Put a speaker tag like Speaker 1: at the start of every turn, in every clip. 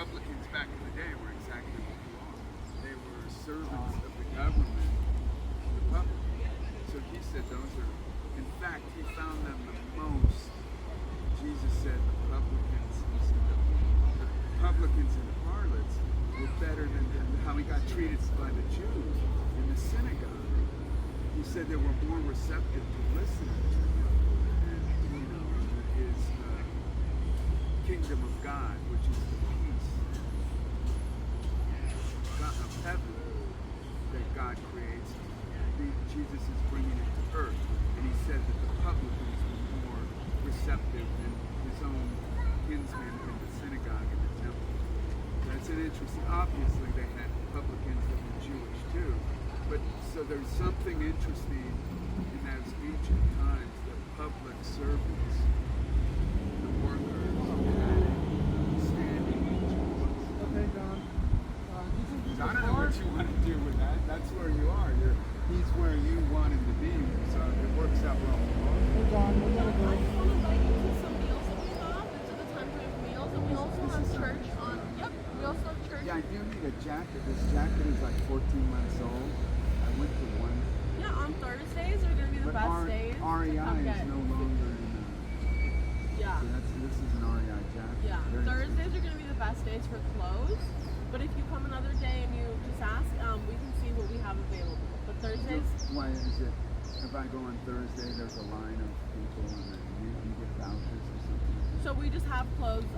Speaker 1: publicans back in the day were exactly what you are. They were servants of the government, the public. So he said those are, in fact, he found them the most. Jesus said the publicans, and the harlots were better than how he got treated by the Jews in the synagogue. He said they were more receptive to listening to him and his kingdom of God, which is the peace of heaven that God creates. Jesus is bringing it to earth, and he said that the publicans were more receptive than his own kinsmen in the synagogue and the temple. That's an interesting. Obviously, they had publicans that were Jewish too, but so there's something interesting in those ancient times that public servants, the workers, had a standing each other.
Speaker 2: Okay, John.
Speaker 1: I don't know what you want to do with that. That's where you are. He's where you want him to be, so it works out well.
Speaker 2: Hey, John, we gotta go.
Speaker 3: I just want to invite you to some meals that we have. It's at the time frame meals, and we also have church on. Yep, we also have church.
Speaker 1: Yeah, I do need a jacket. This jacket is like 14 months old. I went to one.
Speaker 3: Yeah, on Thursdays are going to be the best days.
Speaker 1: REI is no longer in the.
Speaker 3: Yeah.
Speaker 1: So this is an REI jacket.
Speaker 3: Yeah, Thursdays are going to be the best days for clothes. But if you come another day and you just ask, we can see what we have available. But Thursdays.
Speaker 1: Why is it? If I go on Thursday, there's a line of people and you get vouchers or something.
Speaker 3: So we just have clothes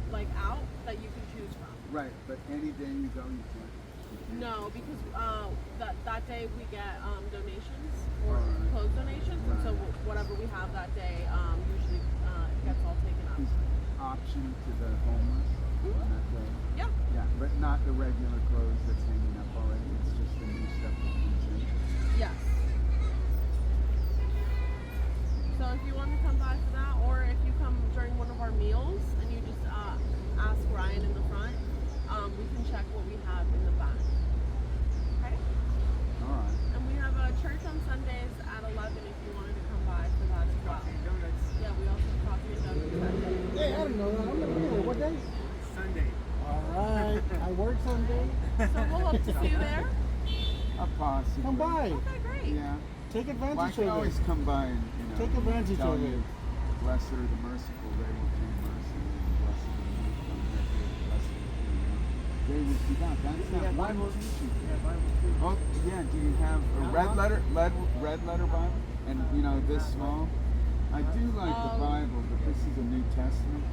Speaker 3: like out that you can choose from.
Speaker 1: Right, but any day you go, you can't.
Speaker 3: No, because that day we get donations or clothes donations, and so whatever we have that day usually gets all taken up.
Speaker 1: Is option to the homeless on that day?
Speaker 3: Yeah.
Speaker 1: Yeah, but not the regular clothes that's hanging up already. It's just the new stuff that comes in.
Speaker 3: Yes. So if you want to come by for that, or if you come during one of our meals and you just ask Ryan in the front, we can check what we have in the back. Okay?
Speaker 1: All right.
Speaker 3: And we have a church on Sundays at 11 if you wanted to come by for that as well.
Speaker 1: Coffee and donuts.
Speaker 3: Yeah, we also have coffee and donuts that day.
Speaker 2: Hey, I don't know that. I'm gonna be there. What day?
Speaker 1: Sunday.
Speaker 2: All right. I work Sunday.
Speaker 3: So we'll hope to see you there.
Speaker 1: Possibly.
Speaker 2: Come by.
Speaker 3: Okay, great.
Speaker 1: Yeah.
Speaker 2: Take
Speaker 1: Well, I
Speaker 2: advantage
Speaker 1: can
Speaker 2: of
Speaker 1: always
Speaker 2: it.
Speaker 1: come by and
Speaker 2: Take advantage
Speaker 1: tell
Speaker 2: of
Speaker 1: you,
Speaker 2: it.
Speaker 1: blessed are the merciful, they will obtain mercy. And blessed are the meek, blessed are the they will see God. That's not Bible teaching. Oh, yeah. Do you have a red letter Bible? And this small. I do like the Bible, but this is a New Testament.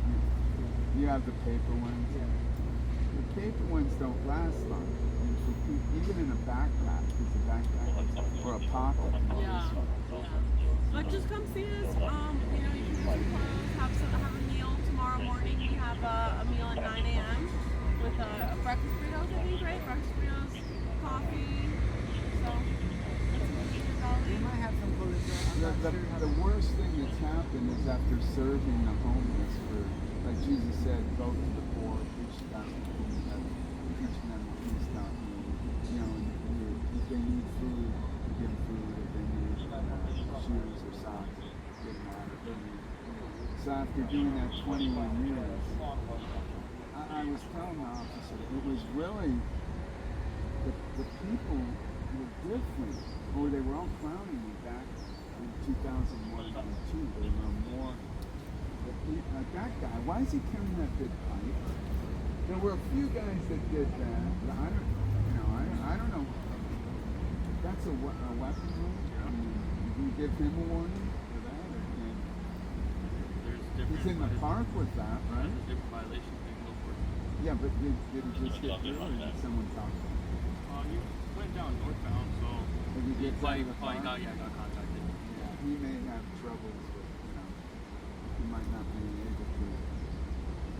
Speaker 1: You have the paper ones. The paper ones don't last long. Even in a backpack, or a pocket.
Speaker 3: Yeah. But just come see us. You can use some clothes, have a meal tomorrow morning. We have a meal at 9 a.m. with breakfast burritos, I think, right? Breakfast burritos, coffee. So,
Speaker 4: They might have some cholesterol.
Speaker 1: The worst thing that's happened is after serving the homeless for, like Jesus said, go to the poor, preach the gospel, teaching them the peace not if they need food, give them food. If they need shoes or socks, give them that. So after doing that 21 years, I was telling the officer, it was really, the people were different, or they were all clowning me back in 2001 and 2002. They were more, like that guy, why is he carrying that big pipe? There were a few guys that did that, but I don't know. That's a weapon, right? I mean, you can give him a warning for that, or can he's in the park with that, right?
Speaker 5: There's different violations they can go for.
Speaker 1: Yeah, but did he just get through, or did someone talk to him?
Speaker 5: You went down northbound, so
Speaker 1: Did he get
Speaker 5: probably
Speaker 1: to the park?
Speaker 5: got contacted.
Speaker 1: Yeah, he may have troubles with, he might not be able to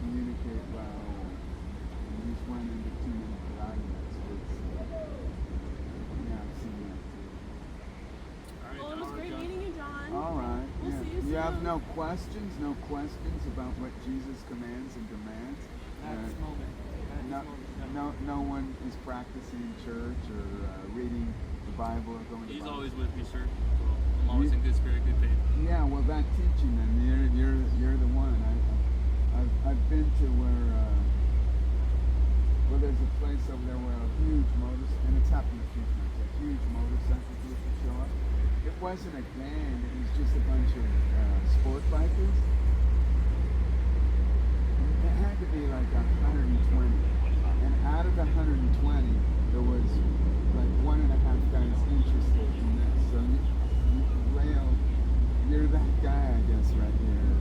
Speaker 1: communicate well, and he just went into too many karate experts. Yeah, I've seen that too.
Speaker 3: well, it was great meeting you, John.
Speaker 1: All right.
Speaker 3: We'll
Speaker 1: Yeah.
Speaker 3: see you
Speaker 1: You have
Speaker 3: soon.
Speaker 1: no questions about what Jesus commands and demands?
Speaker 4: That's the moment.
Speaker 1: No one is practicing in church or reading the Bible or going to
Speaker 5: He's
Speaker 1: Bible.
Speaker 5: always with me, sir. So I'm always in good spirit, good faith.
Speaker 1: Yeah, well, that teaching, then you're the one. I've been to where Well, there's a place over there where a huge and it's happened a few times, a huge motorcycle group would show up. It wasn't a gang, it was just a bunch of sport bikers. It had to be like 120. And out of the 120, there was like 1.5 guys interested in this. So Leo, you're that guy, I guess, right here.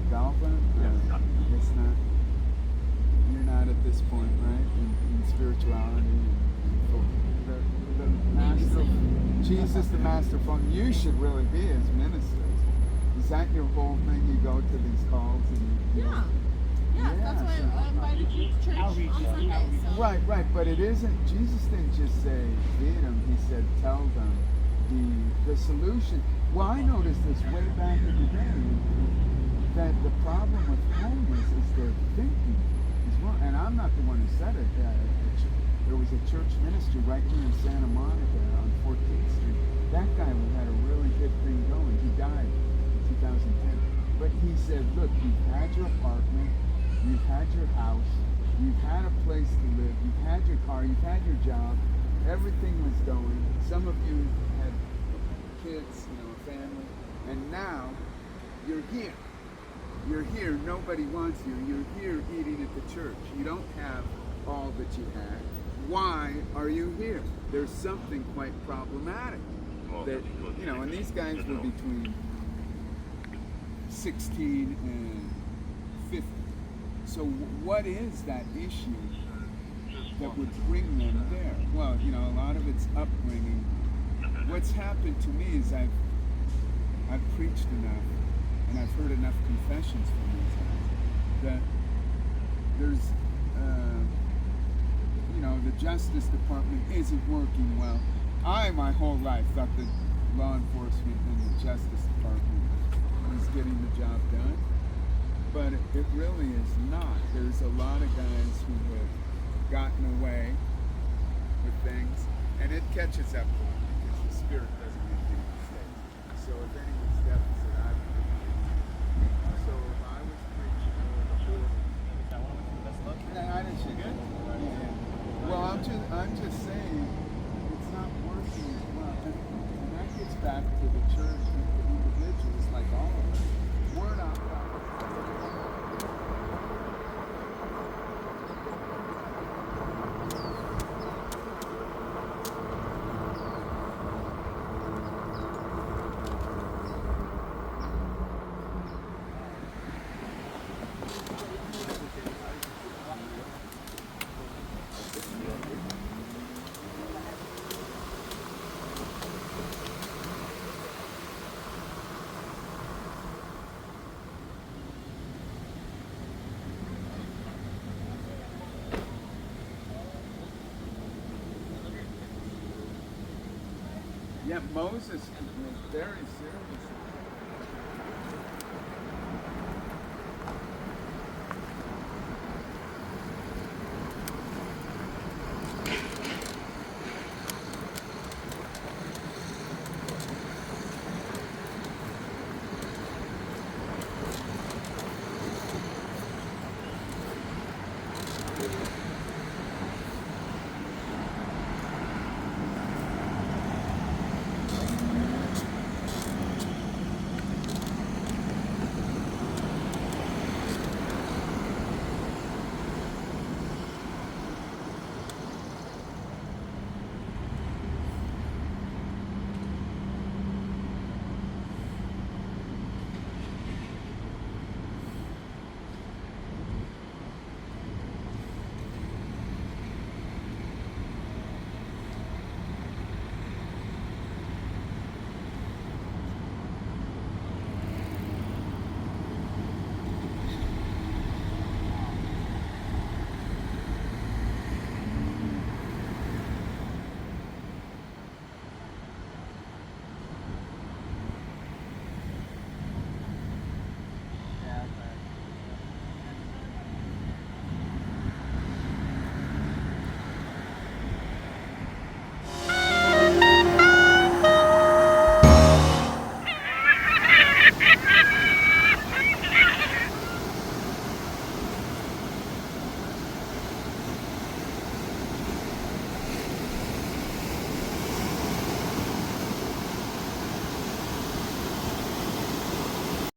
Speaker 1: Galva? It's not. You're not at this point, right? In spirituality and the master, Jesus, the master form. You should really be his ministers. Is that your whole thing? You go to these calls and you
Speaker 3: Yeah. Yeah, that's why I invited you to church on Sunday. So.
Speaker 1: Right, but it isn't. Jesus didn't just say feed them. He said tell them the solution. Well, I noticed this way back in the day that the problem with homeless is their thinking is wrong. And I'm not the one who said it. There was a church minister right here in Santa Monica on 14th Street. That guy had a really good thing going. He died in 2010. But he said, look, you've had your apartment, you've had your house, you've had a place to live, you've had your car, you've had your job, everything was going. Some of you had kids, a family, and now you're here. You're here, nobody wants you. You're here eating at the church. You don't have all that you had. Why are you here? There's something quite problematic. That, and these guys were between 16 and 50. So what is that issue that would bring them there? Well, a lot of it's upbringing. What's happened to me is I've preached enough and I've heard enough confessions from these guys that there's, the Justice Department isn't working well. I, my whole life, thought that law enforcement and the Justice Department was getting the job done, but it really is not. There's a lot of guys who have gotten away with things, and it catches up to them because the Spirit doesn't make any mistakes. So if anyone's deficit, I would be. So if I was preaching over the whole, I didn't see good. Well, I'm just saying it's not working as well, and that gets back to the church and the individuals, like all of us. We're not. Yeah, Moses was very serious.